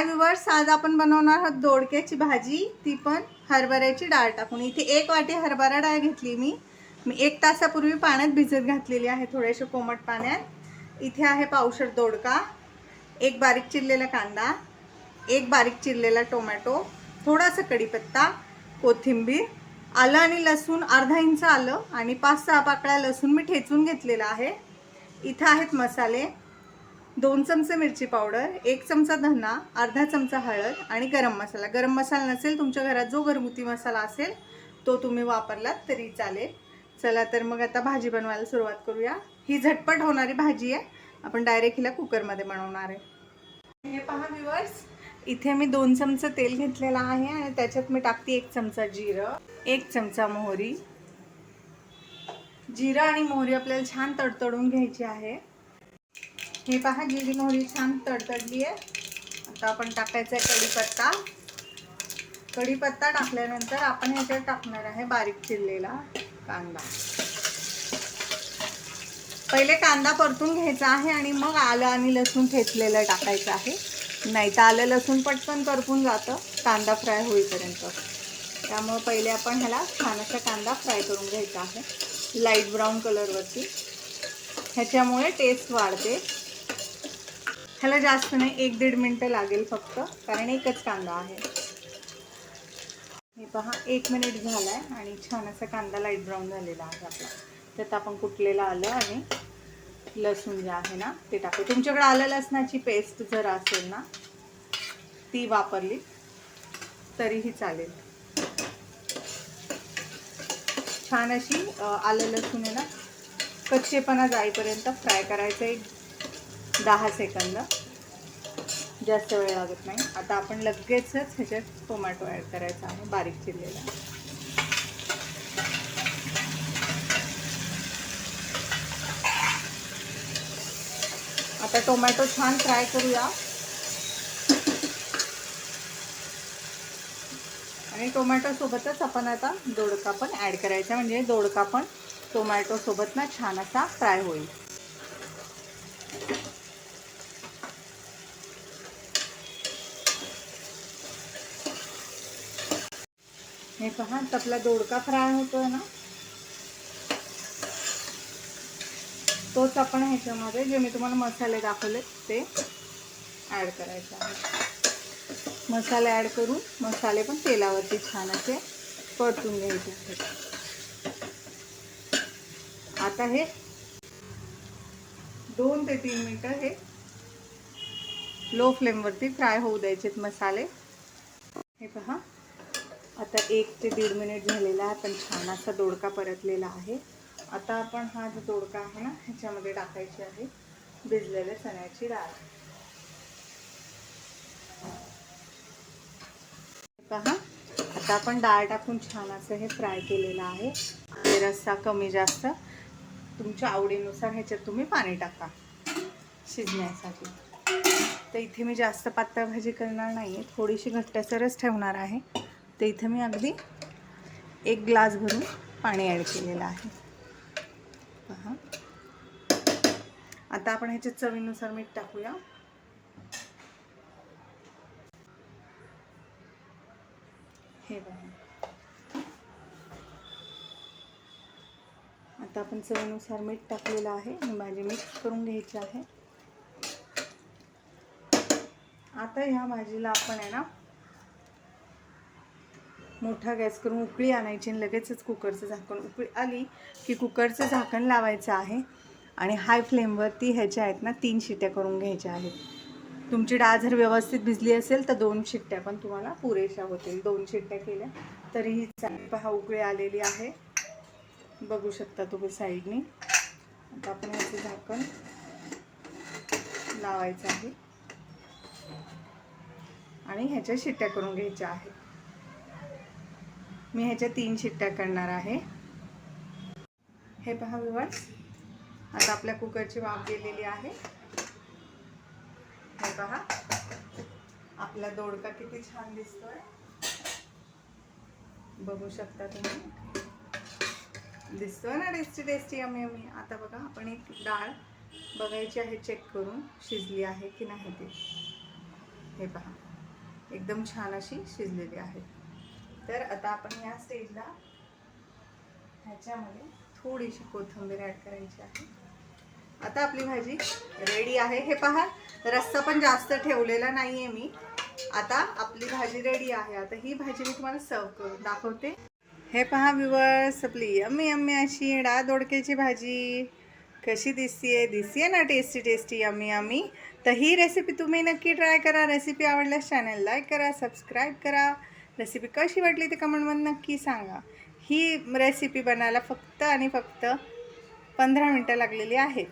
हाय viewers, आज आपण बनवणार आहोत दोडक्याची भाजी, ती पण हरभऱ्याची डाळ टाकून। इथे 1 वाटी हरभरा डाळ घेतली मी 1 तासापूर्वी पाण्यात भिजत घातलेली आहे, थोडेसे कोमट पाण्यात। इथे आहे पावशर दोडका, 1 बारीक चिरलेला कांदा, 1 बारीक चिरलेला टोमॅटो, थोडासा कढीपत्ता, कोथिंबीर, आलं आणि लसूण अर्धा इंच आलं आणि 5-6 पाकळ्या लसूण मी ठेचून घेतलेला आहे। इथे आहेत मसाले, 2 चमचे मिरची पावडर, 1 चमचा धना, अर्धा चमचा हळद आणि गरम मसाला। गरम मसाला नसेल तुमच्या घरात जो घरगुती मसाला असेल तो तुम्ही वापरलात तरी चालेल। चला तर मग आता भाजी बनवायला सुरुवात करूया। ही झटपट होणारी भाजी आहे, आपण डायरेक्ट हिला कुकरमध्ये बनवणार आहे। हे पहा व्यूअर्स, इथे मी 2 चमचे तेल घेतलेला आहे आणि त्याच्यात मी टाकते 1 चमचा जिरं, 1 चमचा मोहरी। जिरं आणि मोहरी आपल्याला छान तडतडून घ्यायची आहे। हे पहा, जिरी मोहरी छान तडतडली आहे। आता आपण टाकायचा आहे कढीपत्ता। कढीपत्ता टाकल्यानंतर आपण ह्याच्यात टाकणार आहे बारीक चिरलेला कांदा। पहिले कांदा परतून घ्यायचा आहे आणि मग आलं आणि लसूण ठेचलेलं टाकायचं आहे, नाही तर आलं लसूण पटकन करपून जातं कांदा फ्राय होईपर्यंत। त्यामुळे पहिले आपण ह्याला छान असा कांदा फ्राय करून घ्यायचा आहे, लाईट ब्राऊन कलरवरती। ह्याच्यामुळे टेस्ट वाढते। ह्याला जास्त नाही, 1-1.5 मिनिटं लागेल फक्त, कारण एकच कांदा आहे। हे पहा, 1 मिनिट झालाय आणि छान असा कांदा लाईट ब्राऊन झालेला आहे आपला। त्यात आपण कुटलेलं आलं आणि लसूण जे आहे ना ते टाकू। तुमच्याकडे आलं लसणाची पेस्ट जर असेल ना ती वापरली तरीही चालेल। छान अशी आलं लसूण आहे ना कच्चेपणा जाईपर्यंत फ्राय करायचं, 10 सेकंद, जास्त वेळ लागत नाही। आता आपण लगेचच ह्याच्यात टोमॅटो ॲड करायचा आहे बारीक चिरलेला। आता टोमॅटो छान फ्राय करूया आणि टोमॅटो सोबतच आपण आता दोडका पण ॲड करायचा, म्हणजे दोडका पण टोमॅटो सोबत ना छान असा फ्राय होईल। हे पहा, आपला दोडका फ्राय होतोय ना, तोच आपण ह्याच्यामध्ये जे मी तुम्हाला मसाले दाखवले ते ॲड करायचे आहे। मसाले ॲड करून मसाले पण तेलावरती छान असे परतून घ्यायचे आहेत। आता हे 2 ते 3 मिनिटं हे लो फ्लेमवरती फ्राय होऊ द्यायचेत मसाले। हे पहा, आता 1 ते 1.5 मिनिट झालेला आहे, पण छान असा दोडका परतलेला आहे। आता आपण हा जो दोडका आहे ना ह्याच्यामध्ये टाकायची आहे भिजलेल्या चण्याची डाळ। पहा, आता आपण डाळ टाकून छान असं हे फ्राय केलेलं आहे। हे रस्सा कमी जास्त तुमच्या आवडीनुसार ह्याच्यात तुम्ही पाणी टाका शिजण्यासाठी। तर इथे मी जास्त पातळ भाजी करणार नाही आहे, थोडीशी घट्टसरच ठेवणार आहे। तर इथे मी अगदी 1 ग्लास भरून पाणी ॲड केलेलं आहे। पहा, आता आपण ह्याच्यात चवीनुसार मीठ टाकूया। हे बघा, आता आपण चवीनुसार मीठ टाकलेलं आहे आणि भाजी मिक्स करून घ्यायची आहे। आता ह्या भाजीला आपण आहे ना मोठा गॅस करून उकळी आणायची आणि लगेचच कुकरचं झाकण, उकळी आली की कुकरचं झाकण लावायचं आहे आणि हाय फ्लेमवरती ह्याच्या आहेत ना 3 शिट्ट्या करून घ्यायच्या आहेत। तुमची डाळ जर व्यवस्थित भिजली असेल तर 2 शिट्ट्या पण तुम्हाला पुरेशा होतील। 2 शिट्ट्या केल्या तरीही चालेल। पहा, उकळी आलेली आहे, बघू शकता तुम्ही साईडनी। आता आपण ह्याचं झाकण लावायचं आहे आणि ह्याच्या शिट्ट्या करून घ्यायच्या आहेत। मी ह्याच्या 3 शिट्ट्या करणार आहे। हे पहा व्यूअर्स, आता आपल्या कुकरची वाफ गेलेली आहे। हे पहा, आपला दोडका किती छान दिसतोय, बघू शकता तुम्ही। दिसतोय ना टेस्टी टेस्टी यम्मी यम्मी। आता बघा, आपण एक डाळ बघायची आहे चेक करून शिजली आहे की नाही ते। हे पहा, एकदम छान अशी शिजलेली आहे. तर आता आपण या स्टेजला ह्याच्यामध्ये थोडीशी कोथिंबीर ॲड करायची आहे. आता आपली भाजी रेडी आहे. हे पहा, रस्सा पण जास्त ठेवलेला नाहीये मी. आता आपली भाजी रेडी आहे. आता ही भाजी मी तुम्हाला सर्व करून दाखवते. हे पहा व्ह्यूअर्स, आपली यम्मी यम्मी अशी डाळ दोडक्याची भाजी कशी दिसतीये ना, टेस्टी टेस्टी यम्मी यम्मी. तर ही रेसिपी तुम्ही नक्की ट्राय करा. रेसिपी आवडल्यास चॅनल लाईक करा, सबस्क्राईब करा. रेसिपी कशी वाटली ते कमेंटमध्ये नक्की सांगा. ही रेसिपी बनायला फक्त आणि फक्त 15 मिनटं लागलेली आहेत.